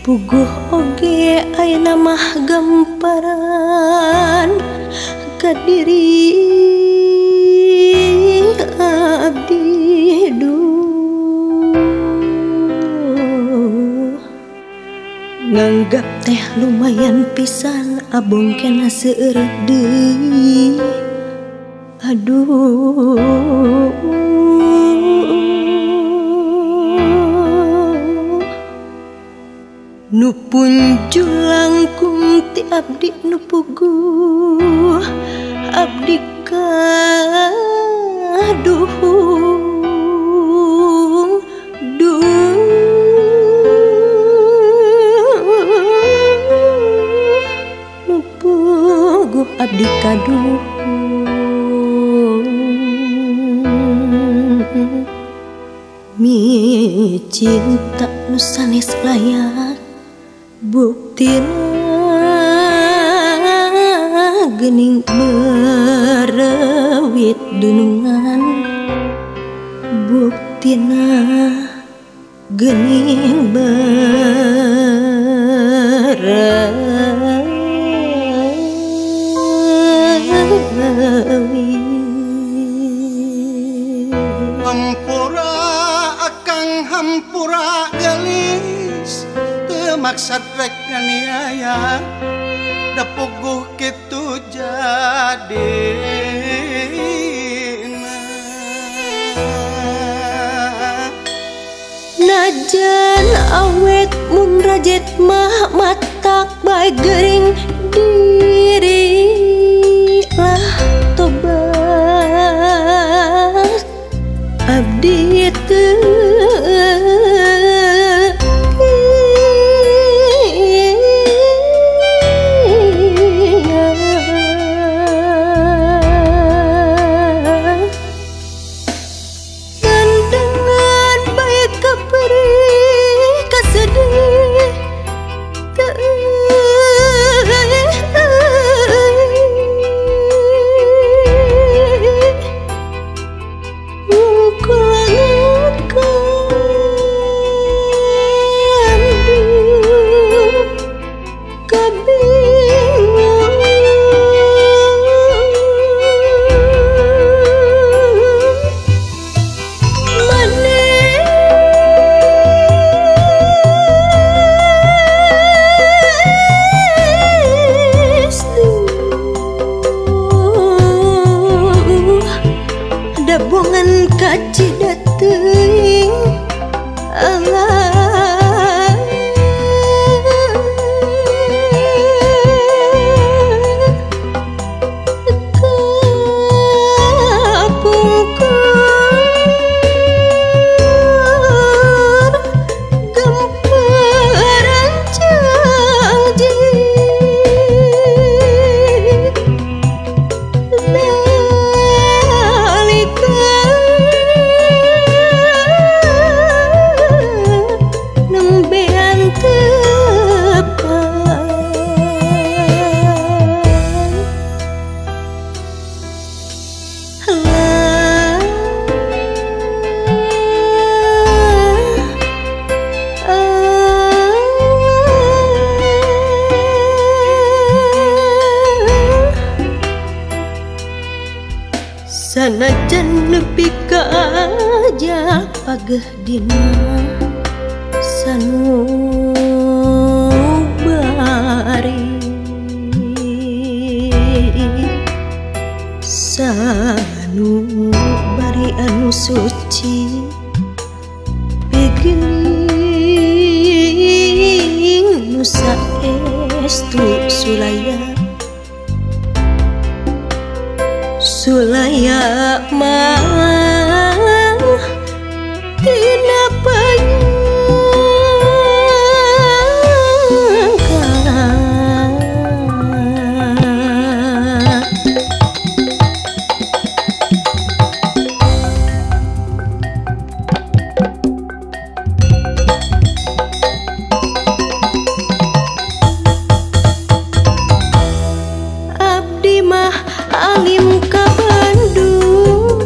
puguh oge ayeuna mah gamparan ka diri abdi nganggap teh lumayan pisan abong kena seureut deui aduh nu punjul langkung ti abdi nu puguh abdi kaduhung nu puguh abdi kaduhung mi cinta nu sanes layak buktina geuning berewit dunungan buktina geuning berewit hampura akang hampura gelis maksud rek nganiaya da puguh kitu jadi najan awet mun rajet mah matak bae geuring diri lah tobat abdi teu dabongan kacida teuing Allah kapungkur gamparan janji sanajan nepi ka ajal pageh dina sanubari sanubari anu suci pigeling nu saestu Sulaya mah tina abdi mah alim ka Bandung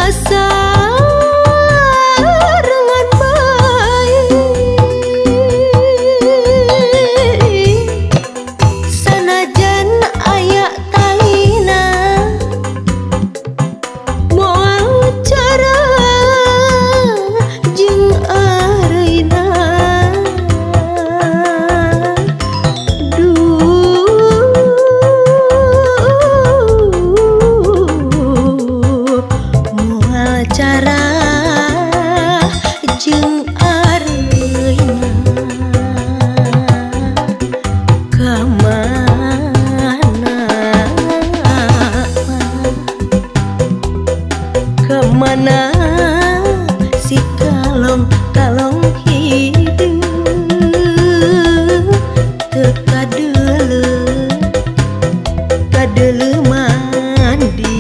pasarengan bae sanajan aya talina moal cara jeung areuna moal cara jeung areuna kemana si kalong hidup teu kadeuleu mandi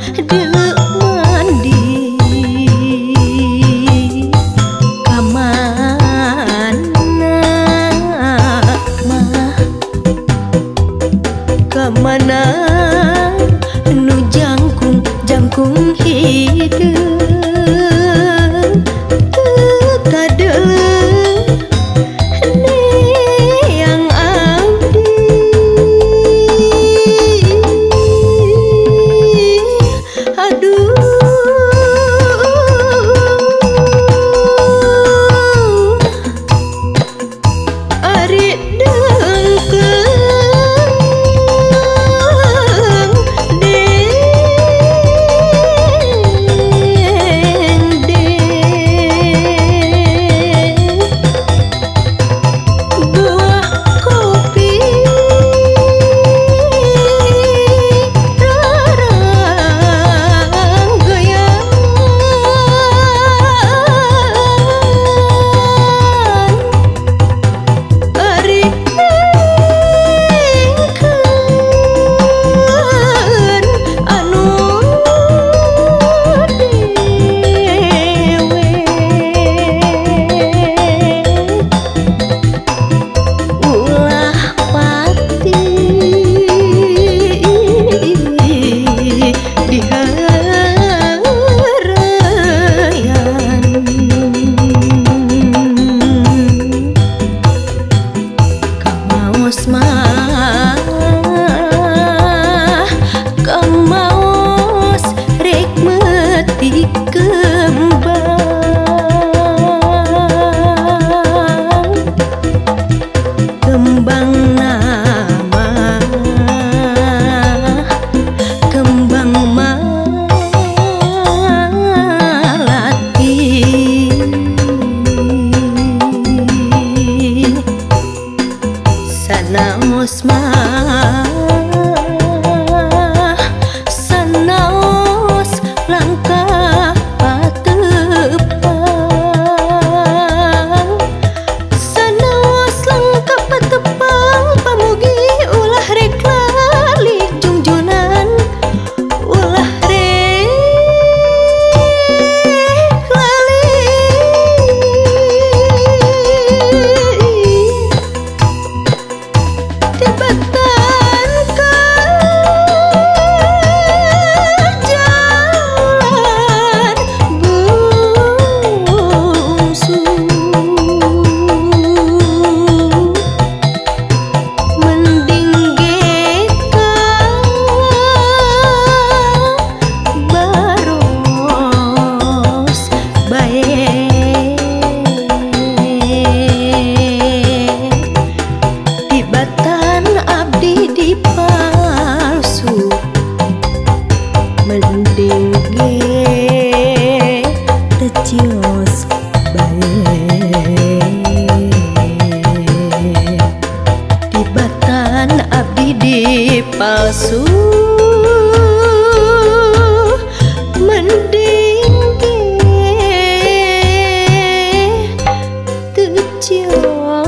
kadeuleu mandi kamana nu jangkung hidup teu kadeuleu neang abdi aduh ari dengkeun kemaos rek metik kembang nama kembang malati sanaos sanaos langkah patepang sanaos langkah patepang pamugi ulah rek lali jungjunan ulah rek lali tibatan ka jalan bungsu mending geka baros bae tibatan abdi di palsu mending ge tecios bae tibatan abdi di palsu mending ge tecios